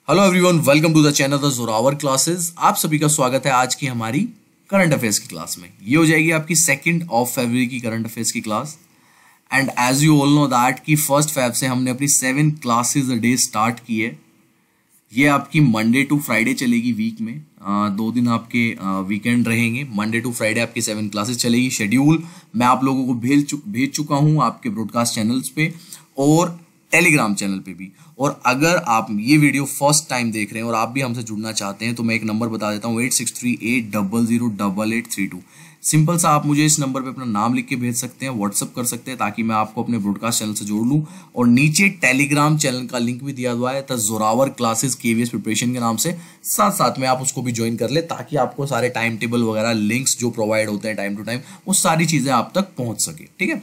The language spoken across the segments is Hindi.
Hello everyone, welcome to the channel the Zorawar classes. आप सभी का स्वागत है आज की हमारी करंट अफेयर्स की क्लास में। ये हो जाएगी आपकी 2 फरवरी की करंट अफेयर्स की class. And as you all know that कि 1 फेब से हमने अपनी 7 क्लासेस अ डे स्टार्ट की है। ये आपकी मंडे टू फ्राइडे चलेगी वीक में। 2 दिन आपके वीकेंड रहेंगे। मंडे टू फ्राइडे आपकी 7 क्लासेस चलेगी। शेड्यूल मैं आप लोगों को भेज चुका हूँ आपके ब्रॉडकास्ट चैनल्स पे और टेलीग्राम चैनल पे भी। और अगर आप ये वीडियो फर्स्ट टाइम देख रहे हैं और आप भी हमसे जुड़ना चाहते हैं तो मैं एक नंबर बता देता हूँ 8638008832। सिंपल सा आप मुझे इस नंबर पे अपना नाम लिख के भेज सकते हैं, व्हाट्सअप कर सकते हैं ताकि मैं आपको अपने ब्रॉडकास्ट चैनल से जोड़ लूँ। और नीचे टेलीग्राम चैनल का लिंक भी दिया हुआ है the Zorawar classes KVS preparation के नाम से। साथ साथ में आप उसको भी ज्वाइन कर ले ताकि आपको सारे टाइम टेबल वगैरह लिंक्स जो प्रोवाइड होते हैं टाइम टू टाइम वो सारी चीजें आप तक पहुंच सके। ठीक है,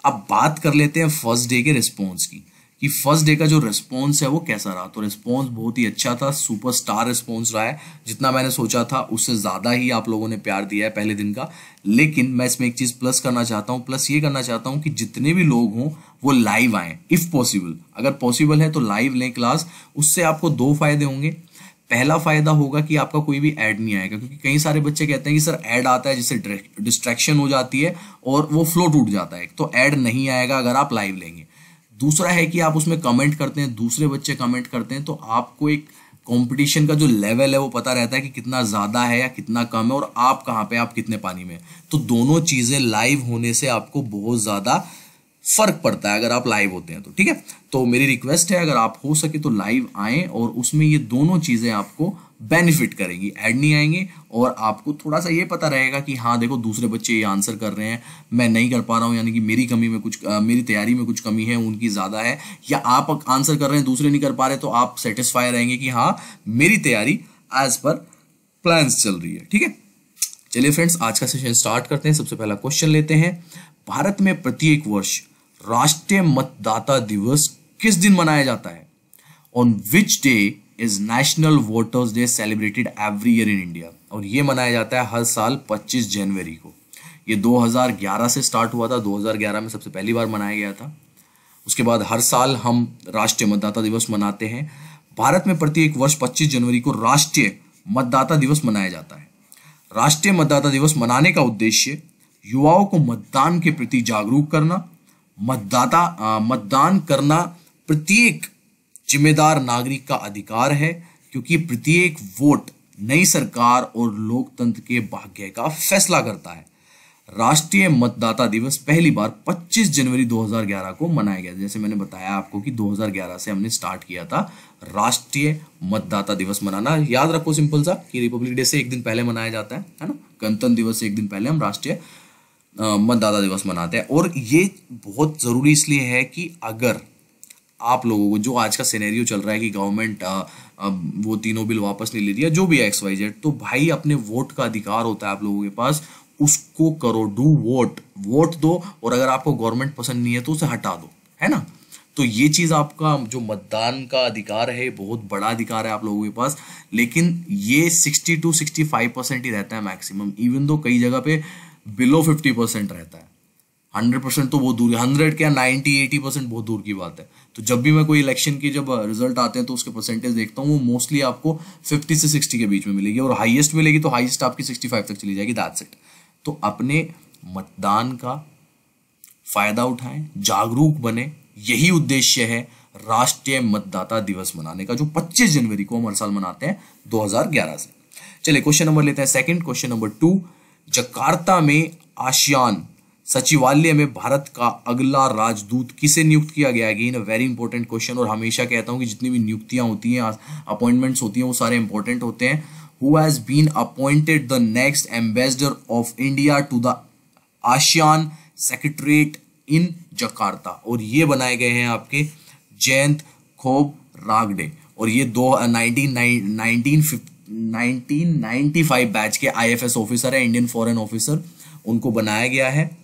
अब बात कर लेते हैं फर्स्ट डे के रिस्पॉन्स की कि फर्स्ट डे का जो रिस्पॉन्स है वो कैसा रहा। तो रिस्पॉन्स बहुत ही अच्छा था, सुपरस्टार रिस्पॉन्स रहा है। जितना मैंने सोचा था उससे ज़्यादा ही आप लोगों ने प्यार दिया है पहले दिन का। लेकिन मैं इसमें एक चीज़ प्लस करना चाहता हूँ, प्लस ये करना चाहता हूँ कि जितने भी लोग हों वो लाइव आएँ इफ़ पॉसिबल। अगर पॉसिबल है तो लाइव लें क्लास। उससे आपको 2 फायदे होंगे। पहला फायदा होगा कि आपका कोई भी ऐड नहीं आएगा, क्योंकि कई सारे बच्चे कहते हैं कि सर ऐड आता है जिससे डिस्ट्रैक्शन हो जाती है और वो फ्लो टूट जाता है। तो ऐड नहीं आएगा अगर आप लाइव लेंगे। दूसरा है कि आप उसमें कमेंट करते हैं, दूसरे बच्चे कमेंट करते हैं तो आपको एक कंपटीशन का जो लेवल है वो पता रहता है कि कितना ज़्यादा है या कितना कम है और आप कहाँ पे, आप कितने पानी में। तो दोनों चीज़ें लाइव होने से आपको बहुत ज़्यादा फर्क पड़ता है अगर आप लाइव होते हैं तो। ठीक है, तो मेरी रिक्वेस्ट है अगर आप हो सके तो लाइव आएँ और उसमें ये दोनों चीज़ें आपको बेनिफिट करेंगी। ऐड नहीं आएंगे और आपको थोड़ा सा ये पता रहेगा कि हाँ देखो दूसरे बच्चे ये आंसर कर रहे हैं, मैं नहीं कर पा रहा हूँ, यानी कि मेरी कमी में कुछ मेरी तैयारी में कुछ कमी है, उनकी ज़्यादा है। या आप आंसर कर रहे हैं दूसरे नहीं कर पा रहे तो आप सेटिस्फाई रहेंगे कि हाँ मेरी तैयारी एज पर प्लान्स चल रही है। ठीक है, चलिए फ्रेंड्स आज का सेशन स्टार्ट करते हैं। सबसे पहला क्वेश्चन लेते हैं। भारत में प्रत्येक वर्ष राष्ट्रीय मतदाता दिवस किस दिन मनाया जाता है? On which day is national voters day celebrated every year in India? और ये मनाया जाता है हर साल 25 जनवरी को। ये 2011 से स्टार्ट हुआ था। 2011 में सबसे पहली बार मनाया गया था। उसके बाद हर साल हम राष्ट्रीय मतदाता दिवस मनाते हैं। भारत में प्रत्येक वर्ष 25 जनवरी को राष्ट्रीय मतदाता दिवस मनाया जाता है। राष्ट्रीय मतदाता दिवस मनाने का उद्देश्य युवाओं को मतदान के प्रति जागरूक करना। मतदान करना प्रत्येक जिम्मेदार नागरिक का अधिकार है, क्योंकि प्रत्येक वोट नई सरकार और लोकतंत्र के भाग्य का फैसला करता है। राष्ट्रीय मतदाता दिवस पहली बार 25 जनवरी 2011 को मनाया गया। जैसे मैंने बताया आपको कि 2011 से हमने स्टार्ट किया था राष्ट्रीय मतदाता दिवस मनाना। याद रखो सिंपल सा कि रिपब्लिक डे से एक दिन पहले मनाया जाता है ना। गणतंत्र दिवस से एक दिन पहले हम राष्ट्रीय मतदाता दिवस मनाते हैं। और ये बहुत ज़रूरी इसलिए है कि अगर आप लोगों को जो आज का सिनेरियो चल रहा है कि गवर्नमेंट वो तीनों बिल वापस नहीं ले रही है, जो भी है XYZ, तो भाई अपने वोट का अधिकार होता है आप लोगों के पास, उसको करो। डू वोट दो। और अगर आपको गवर्नमेंट पसंद नहीं है तो उसे हटा दो, है ना। तो ये चीज़ आपका जो मतदान का अधिकार है बहुत बड़ा अधिकार है आप लोगों के पास। लेकिन ये 60 to 65% ही रहता है मैक्सिमम, इवन दो कई जगह पे बिलो 50% रहता है। 100% तो बहुत दूर है। 100 क्या 90-80% बहुत दूर की बात है। तो जब भी मैं कोई इलेक्शन की जब रिजल्ट आते हैं तो उसके परसेंटेज देखता हूँ, वो मोस्टली आपको 50 से 60 के बीच में मिलेगी और हाईएस्ट मिलेगी तो हाईएस्ट आपकी 65 तक चली जाएगी। That's it. तो अपने मतदान का फायदा उठाएं, जागरूक बने। यही उद्देश्य है राष्ट्रीय मतदाता दिवस मनाने का, जो 25 जनवरी को हम हर साल मनाते हैं 2011 से। चलिए क्वेश्चन नंबर लेते हैं सेकंड। क्वेश्चन नंबर 2, जकार्ता में आसियान सचिवालय में भारत का अगला राजदूत किसे नियुक्त किया गया है? Again a very important question. और हमेशा कहता हूं कि जितनी भी नियुक्तियां होती हैं, अपॉइंटमेंट्स होती हैं, वो सारे इंपॉर्टेंट होते हैं। Who has been appointed the next ambassador of India to the ASEAN secretariat in Jakarta? और ये बनाए गए हैं आपके जयंत खोब रागडे। और ये 1995 बैच के IFS ऑफिसर है, इंडियन फॉरेन ऑफिसर, उनको बनाया गया है।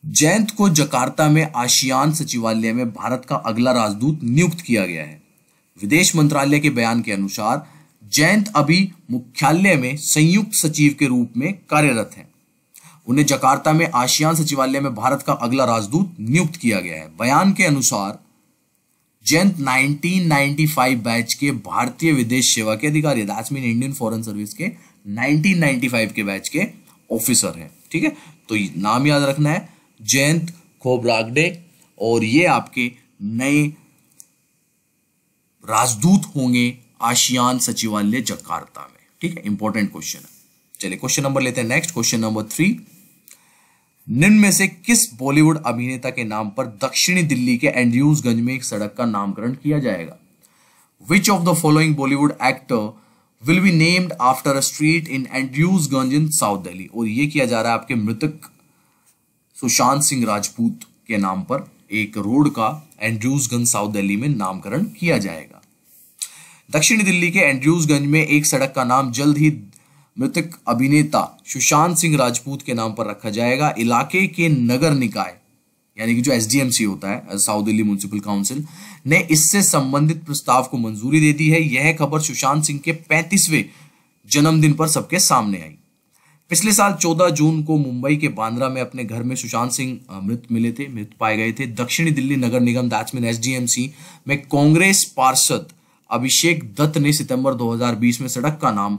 जयंत को जकार्ता में आसियान सचिवालय में भारत का अगला राजदूत नियुक्त किया गया है। विदेश मंत्रालय के बयान के अनुसार जयंत अभी मुख्यालय में संयुक्त सचिव के रूप में कार्यरत हैं। उन्हें जकार्ता में आसियान सचिवालय में भारत का अगला राजदूत नियुक्त किया गया है। बयान के अनुसार जयंत 1995 बैच के भारतीय विदेश सेवा के अधिकारी, that's mean Indian foreign service के 1995 के बैच के ऑफिसर है। ठीक है, तो नाम याद रखना है जयंत खोब्रागडे, और ये आपके नए राजदूत होंगे आसियान सचिवालय जकार्ता में। ठीक है, इंपॉर्टेंट क्वेश्चन है। चलिए क्वेश्चन नंबर लेते हैं नेक्स्ट, क्वेश्चन नंबर 3। निम्न में से किस बॉलीवुड अभिनेता के नाम पर दक्षिणी दिल्ली के एंड्रयूजगंज में एक सड़क का नामकरण किया जाएगा? Which of the following Bollywood actor will be named after a street in Andrewsganj in south Delhi? और ये किया जा रहा है आपके मृतक सुशांत सिंह राजपूत के नाम पर एक रोड का एंड्रयूजगंज साउथ दिल्ली में नामकरण किया जाएगा। दक्षिणी दिल्ली के एंड्रयूजगंज में एक सड़क का नाम जल्द ही मृतक अभिनेता सुशांत सिंह राजपूत के नाम पर रखा जाएगा। इलाके के नगर निकाय यानी कि जो एसडीएमसी होता है, साउथ दिल्ली म्युनिसिपल काउंसिल, ने इससे संबंधित प्रस्ताव को मंजूरी दे दी है। यह खबर सुशांत सिंह के 35वें जन्मदिन पर सबके सामने आई। पिछले साल 14 जून को मुंबई के बांद्रा में अपने घर में सुशांत सिंह मृत पाए गए थे। दक्षिणी दिल्ली नगर निगम दैट्स मीन एसडीएमसी में कांग्रेस पार्षद अभिषेक दत्त ने सितंबर 2020 में सड़क का नाम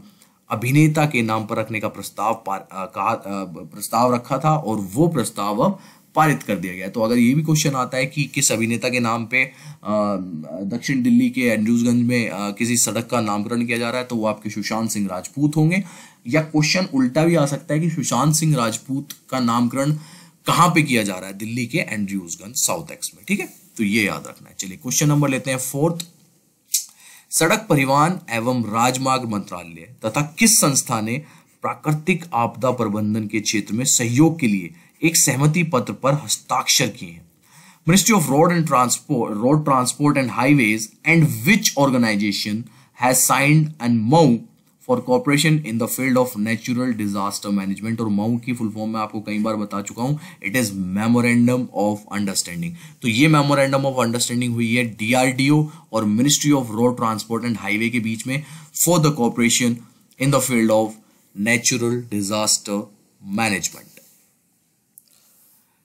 अभिनेता के नाम पर रखने का प्रस्ताव रखा था, और वो प्रस्ताव अब पारित कर दिया गया। तो अगर ये भी क्वेश्चन आता है कि किस अभिनेता के नाम पे दक्षिण दिल्ली के एंड्रयूजगंज में किसी सड़क का नामकरण किया जा रहा है, तो वो आपके सुशांत सिंह राजपूत होंगे। या क्वेश्चन उल्टा भी आ सकता है कि सुशांत सिंह राजपूत का नामकरण कहां पे किया जा रहा है? दिल्ली के एंड्रयूजगंज साउथ एक्स में। ठीक है, तो ये याद रखना है। चलिए क्वेश्चन नंबर लेते हैं 4th। सड़क परिवहन एवं राजमार्ग मंत्रालय तथा किस संस्था ने प्राकृतिक आपदा प्रबंधन के क्षेत्र में सहयोग के लिए एक सहमति पत्र पर हस्ताक्षर किए हैं? Ministry of road transport and highways and which organisation has signed and MoU for corporation in the field of natural disaster management. और मऊ की फुल फॉर्म में आपको कई बार बता चुका हूं, it is memorandum of understanding. तो ये मेमोरेंडम ऑफ अंडरस्टैंडिंग हुई है डीआरडीओ और ministry of road transport and highway के बीच में for the corporation in the field of natural disaster management.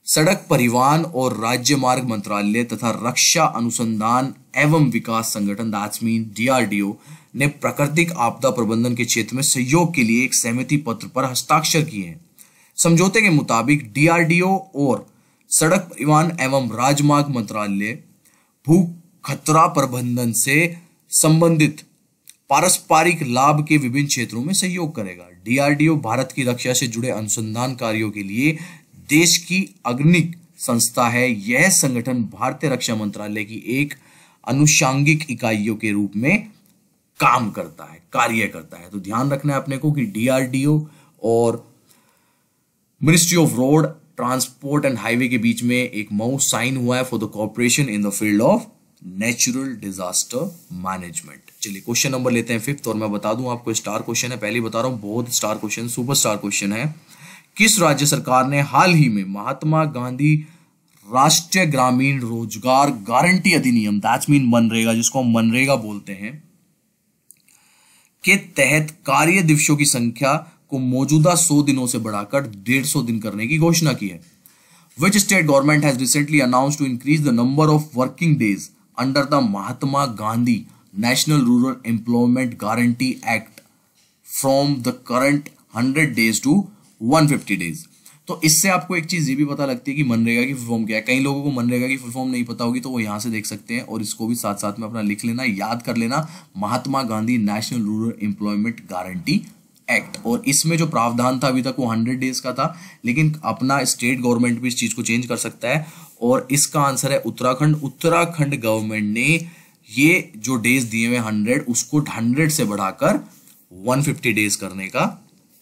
सड़क परिवहन और राज्य मार्ग मंत्रालय तथा रक्षा अनुसंधान एवं विकास संगठन दैट्स मीन डीआरडीओ ने प्राकृतिक आपदा प्रबंधन के क्षेत्र में सहयोग के लिए एक सहमति पत्र पर हस्ताक्षर किए हैं। समझौते के मुताबिक डीआरडीओ और सड़क परिवहन एवं राजमार्ग मंत्रालय भू खतरा प्रबंधन से संबंधित पारस्परिक लाभ के विभिन्न क्षेत्रों में सहयोग करेगा। डीआरडीओ भारत की रक्षा से जुड़े अनुसंधान कार्यों के लिए देश की अग्रणी संस्था है। यह संगठन भारतीय रक्षा मंत्रालय की एक अनुषांगिक इकाइयों के रूप में कार्य करता है। तो ध्यान रखना है अपने को कि डीआरडीओ और ministry of road transport and highway के बीच में एक मऊ साइन हुआ है for the corporation in the field of natural disaster management. चलिए क्वेश्चन नंबर लेते हैं 5th, और मैं बता दूं आपको स्टार क्वेश्चन है, पहले ही बता रहा हूं, बहुत star question, super star question है। किस राज्य सरकार ने हाल ही में महात्मा गांधी राष्ट्रीय ग्रामीण रोजगार गारंटी अधिनियम दैट्स मीन मनरेगा, जिसको हम मनरेगा बोलते हैं, के तहत कार्य दिवसों की संख्या को मौजूदा 100 दिनों से बढ़ाकर 150 दिन करने की घोषणा की है? Which state government has recently announced to increase the number of working days under the Mahatma Gandhi National Rural Employment Guarantee Act from the current 100 days to 150 days? तो इससे आपको एक चीज ये भी पता लगती है कि मनरेगा की फुल फॉर्म क्या है। कई लोगों को मनरेगा की फुल फॉर्म नहीं पता होगी, तो वो यहाँ से देख सकते हैं, और इसको भी साथ साथ में अपना लिख लेना, याद कर लेना, Mahatma Gandhi national rural employment guarantee act. और इसमें जो प्रावधान था अभी तक वो 100 डेज का था, लेकिन अपना स्टेट गवर्नमेंट भी इस चीज को चेंज कर सकता है, और इसका आंसर है उत्तराखंड। उत्तराखंड गवर्नमेंट ने ये जो डेज दिए हुए 100, उसको 100 से बढ़ाकर 150 डेज करने का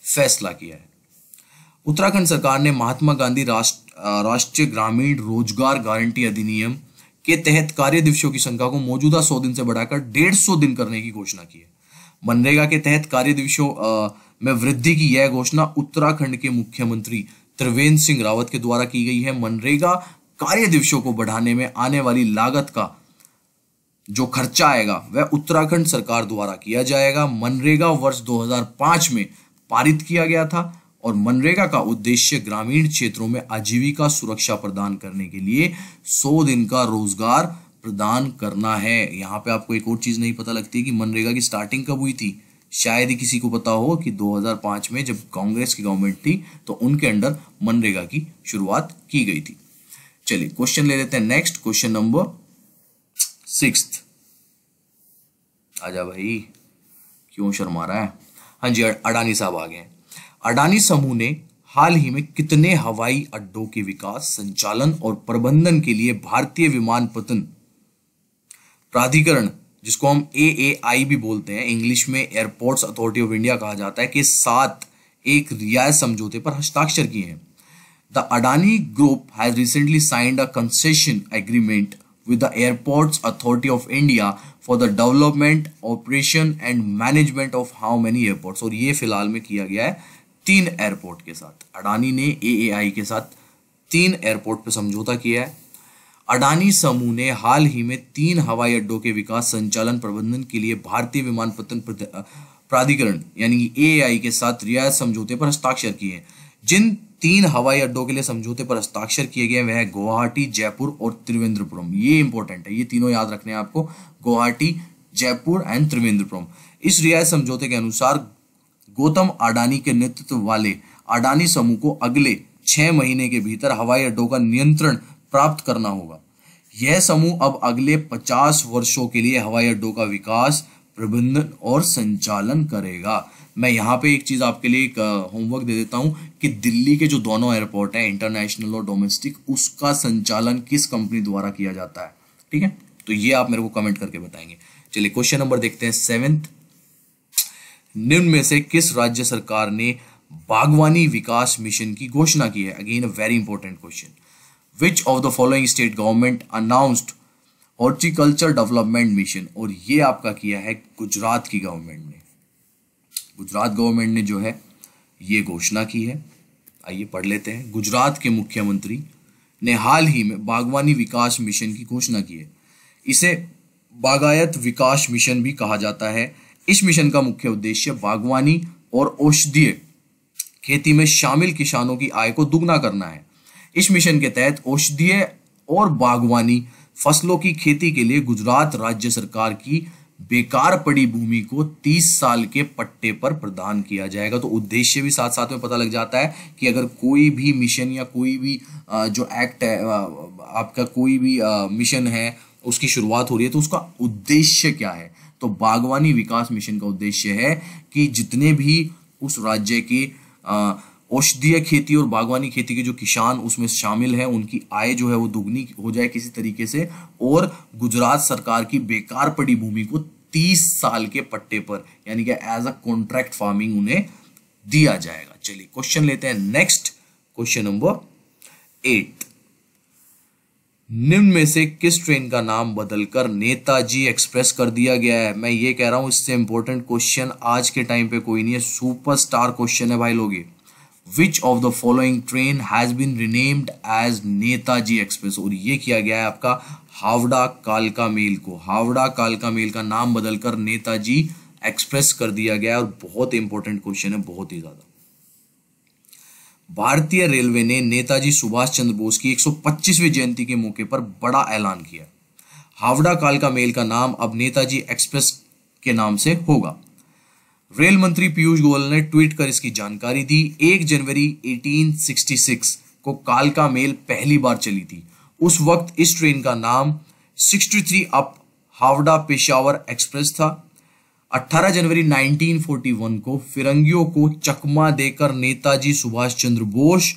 फैसला किया है। उत्तराखंड सरकार ने महात्मा गांधी राष्ट्रीय ग्रामीण रोजगार गारंटी अधिनियम के तहत कार्य दिवसों की संख्या को मौजूदा 100 दिन से बढ़ाकर 150 दिन करने की घोषणा की है। मनरेगा के तहत कार्य दिवसों में वृद्धि की यह घोषणा उत्तराखंड के मुख्यमंत्री त्रिवेंद्र सिंह रावत के द्वारा की गई है। मनरेगा कार्य दिवसों को बढ़ाने में आने वाली लागत का जो खर्चा आएगा वह उत्तराखंड सरकार द्वारा किया जाएगा। मनरेगा वर्ष 2005 में पारित किया गया था, और मनरेगा का उद्देश्य ग्रामीण क्षेत्रों में आजीविका सुरक्षा प्रदान करने के लिए 100 दिन का रोजगार प्रदान करना है। यहाँ पे आपको एक और चीज नहीं पता लगती कि मनरेगा की स्टार्टिंग कब हुई थी। शायद ही किसी को पता हो कि 2005 में जब कांग्रेस की गवर्नमेंट थी तो उनके अंडर मनरेगा की शुरुआत की गई थी। चलिए क्वेश्चन ले लेते हैं नेक्स्ट, क्वेश्चन नंबर 6। आजा भाई, क्यों शर्मा रहा है। हाँ जी, अडानी साहब आ गए। अडानी समूह ने हाल ही में कितने हवाई अड्डों के विकास, संचालन और प्रबंधन के लिए भारतीय विमानपत्तन प्राधिकरण, जिसको हम AAI भी बोलते हैं, इंग्लिश में एयरपोर्ट्स अथॉरिटी ऑफ इंडिया कहा जाता है, के साथ एक रियायत समझौते पर हस्ताक्षर किए हैं। The Adani group has recently signed a concession agreement with the Airports Authority of India for the development, operation and management of how many airports। और ये फिलहाल में किया गया है 3 एयरपोर्ट के साथ। अडानी ने AAI के साथ 3 एयरपोर्ट पे समझौता किया है। अडानी समूह ने हाल ही में 3 हवाई अड्डों के विकास, संचालन, प्रबंधन के लिए भारतीय विमानपत्तन प्राधिकरण यानी कि AAI के साथ रियायत समझौते पर हस्ताक्षर किए हैं। जिन 3 हवाई अड्डों के लिए समझौते पर हस्ताक्षर किए गए वह है गुवाहाटी, जयपुर और त्रिवेंद्रपुरम। ये इंपॉर्टेंट है, ये तीनों याद रखने हैं आपको, गुवाहाटी, जयपुर एंड त्रिवेंद्रपुरम। इस रियायत समझौते के अनुसार गौतम अडानी के नेतृत्व वाले अडानी समूह को अगले 6 महीने के भीतर हवाई अड्डों का नियंत्रण प्राप्त करना होगा। यह समूह अब अगले 50 वर्षों के लिए हवाई अड्डों का विकास, प्रबंधन और संचालन करेगा। मैं यहाँ पे एक चीज आपके लिए एक होमवर्क दे देता हूँ कि दिल्ली के जो दोनों एयरपोर्ट हैं, इंटरनेशनल और डोमेस्टिक, उसका संचालन किस कंपनी द्वारा किया जाता है। ठीक है, तो ये आप मेरे को कमेंट करके बताएंगे। चलिए क्वेश्चन नंबर देखते हैं 7। निम्न में से किस राज्य सरकार ने बागवानी विकास मिशन की घोषणा की है। Again a very important question. Which of the following state government announced horticulture development mission. और ये आपका किया है गुजरात की गवर्नमेंट ने। गुजरात गवर्नमेंट ने जो है ये घोषणा की है। आइए पढ़ लेते हैं। गुजरात के मुख्यमंत्री ने हाल ही में बागवानी विकास मिशन की घोषणा की है। इसे बागायत विकास मिशन भी कहा जाता है। इस मिशन का मुख्य उद्देश्य बागवानी और औषधीय खेती में शामिल किसानों की आय को दुगना करना है। इस मिशन के तहत औषधीय और बागवानी फसलों की खेती के लिए गुजरात राज्य सरकार की बेकार पड़ी भूमि को 30 साल के पट्टे पर प्रदान किया जाएगा। तो उद्देश्य भी साथ साथ में पता लग जाता है कि अगर कोई भी मिशन या कोई भी जो एक्ट है, आपका कोई भी मिशन है, उसकी शुरुआत हो रही है तो उसका उद्देश्य क्या है। तो बागवानी विकास मिशन का उद्देश्य है कि जितने भी उस राज्य के औषधीय खेती और बागवानी खेती के जो किसान उसमें शामिल हैं, उनकी आय जो है वो दुगनी हो जाए किसी तरीके से, और गुजरात सरकार की बेकार पड़ी भूमि को 30 साल के पट्टे पर यानी कि एज अ कॉन्ट्रैक्ट फार्मिंग उन्हें दिया जाएगा। चलिए क्वेश्चन लेते हैं नेक्स्ट, क्वेश्चन नंबर 8। निम्न में से किस ट्रेन का नाम बदलकर नेताजी एक्सप्रेस कर दिया गया है। मैं ये कह रहा हूं इससे इंपॉर्टेंट क्वेश्चन आज के टाइम पे कोई नहीं है, सुपरस्टार क्वेश्चन है भाई लोग। Which of the following train has been renamed as Netaji express. और ये किया गया है आपका हावड़ा कालका मेल को। हावड़ा कालका मेल का नाम बदलकर नेताजी एक्सप्रेस कर दिया गया है। और बहुत इंपॉर्टेंट क्वेश्चन है, बहुत ही ज्यादा। भारतीय रेलवे ने नेताजी सुभाष चंद्र बोस की 125वीं जयंती के मौके पर बड़ा ऐलान किया। हावड़ा कालका मेल का नाम अब नेताजी एक्सप्रेस के नाम से होगा। रेल मंत्री पीयूष गोयल ने ट्वीट कर इसकी जानकारी दी। 1 जनवरी 1866 को कालका मेल पहली बार चली थी। उस वक्त इस ट्रेन का नाम 63 अप हावड़ा पेशावर एक्सप्रेस था। 18 जनवरी 1941 को फिरंगियों को चकमा देकर नेताजी सुभाष चंद्र बोस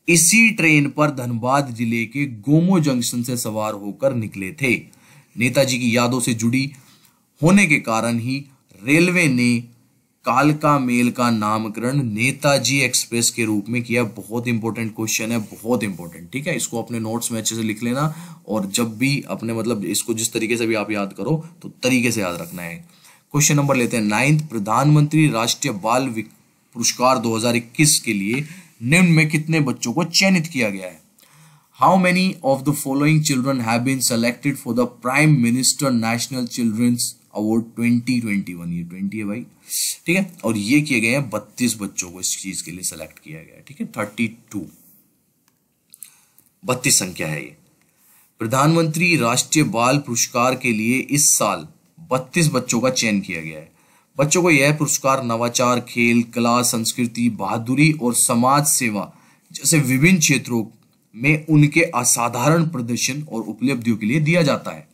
इसी ट्रेन पर धनबाद जिले के गोमो जंक्शन से सवार होकर निकले थे। नेताजी की यादों से जुड़ी होने के कारण ही रेलवे ने कालका मेल का नामकरण नेताजी एक्सप्रेस के रूप में किया। बहुत इंपॉर्टेंट क्वेश्चन है, बहुत इंपॉर्टेंट। ठीक है, इसको अपने नोट्स में अच्छे से लिख लेना और जब भी अपने मतलब इसको जिस तरीके से भी आप याद करो तो तरीके से याद रखना है। क्वेश्चन नंबर लेते हैं 9। प्रधानमंत्री राष्ट्रीय बाल पुरस्कार 2021 के लिए निम्न में कितने बच्चों को चयनित किया गया है। How many of the following children have been selected for the Prime Minister National Children's Award 2021। ये 20 है भाई, ठीक है। और ये किए गए हैं 32 बच्चों को इस चीज के लिए सेलेक्ट किया गया है। ठीक है, 32 संख्या है ये। प्रधानमंत्री राष्ट्रीय बाल पुरस्कार के लिए इस साल 32 बच्चों का चयन किया गया है। बच्चों को यह पुरस्कार नवाचार, खेल, कला, संस्कृति, बहादुरी और समाज सेवा जैसे विभिन्न क्षेत्रों में उनके असाधारण प्रदर्शन और उपलब्धियों के लिए दिया जाता है।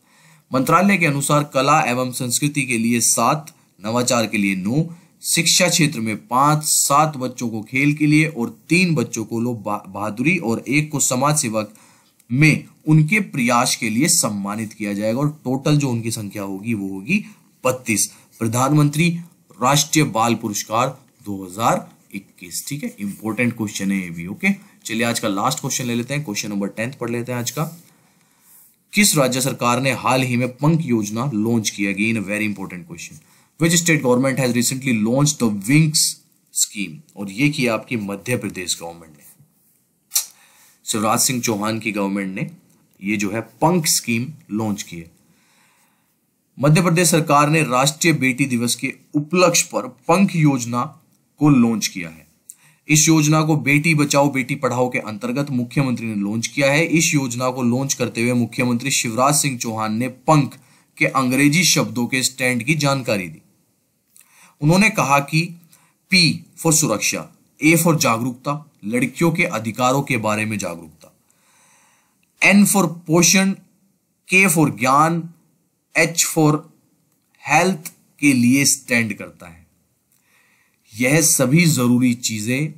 मंत्रालय के अनुसार कला एवं संस्कृति के लिए 7, नवाचार के लिए 9, शिक्षा क्षेत्र में 5, 7 बच्चों को खेल के लिए और 3 बच्चों को बहादुरी और 1 को समाज सेवा में उनके प्रयास के लिए सम्मानित किया जाएगा और टोटल जो उनकी संख्या होगी वो होगी 32। प्रधानमंत्री राष्ट्रीय बाल पुरस्कार 2021। ठीक है, इंपॉर्टेंट क्वेश्चन है ये भी। ओके, चलिए आज का लास्ट क्वेश्चन ले लेते हैं। क्वेश्चन नंबर 10 पढ़ लेते हैं आज का। किस राज्य सरकार ने हाल ही में पंख योजना लॉन्च की? Again a very important question. Which state government has recently launched the wings scheme? और ये किया आपकी मध्य प्रदेश गवर्नमेंट ने। शिवराज सिंह चौहान की गवर्नमेंट ने ये जो है पंख स्कीम लॉन्च की है। मध्य प्रदेश सरकार ने राष्ट्रीय बेटी दिवस के उपलक्ष्य पर पंख योजना को लॉन्च किया है। इस योजना को बेटी बचाओ बेटी पढ़ाओ के अंतर्गत मुख्यमंत्री ने लॉन्च किया है। इस योजना को लॉन्च करते हुए मुख्यमंत्री शिवराज सिंह चौहान ने पंख के अंग्रेजी शब्दों के स्टैंड की जानकारी दी। उन्होंने कहा कि P फॉर सुरक्षा, A फॉर जागरूकता, लड़कियों के अधिकारों के बारे में जागरूकता, N फॉर पोषण, K फॉर ज्ञान, H फॉर हेल्थ के लिए स्टैंड करता है। यह सभी जरूरी चीजें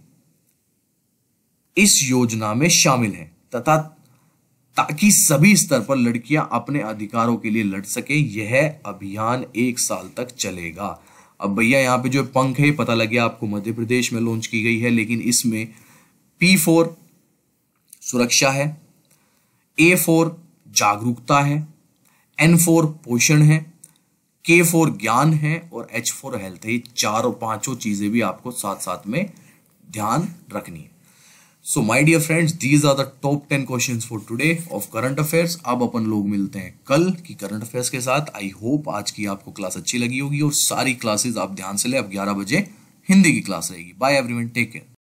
इस योजना में शामिल हैं तथा ताकि सभी स्तर पर लड़कियां अपने अधिकारों के लिए लड़ सके। यह अभियान 1 साल तक चलेगा। अब भैया यहाँ पे जो पंख है पता लग गया आपको मध्य प्रदेश में लॉन्च की गई है, लेकिन इसमें P फॉर सुरक्षा है, A फॉर जागरूकता है, N फॉर पोषण है, K फॉर ज्ञान है और H फॉर हेल्थ है। ये 4-5 चीजें भी आपको साथ साथ में ध्यान रखनी है। So my dear friends, these are the top 10 questions for today of current affairs. अब अपन लोग मिलते हैं कल की करंट अफेयर्स के साथ। आई होप आज की आपको क्लास अच्छी लगी होगी और सारी क्लासेस आप ध्यान से ले। अब 11 बजे हिंदी की क्लास रहेगी। Bye everyone, take care.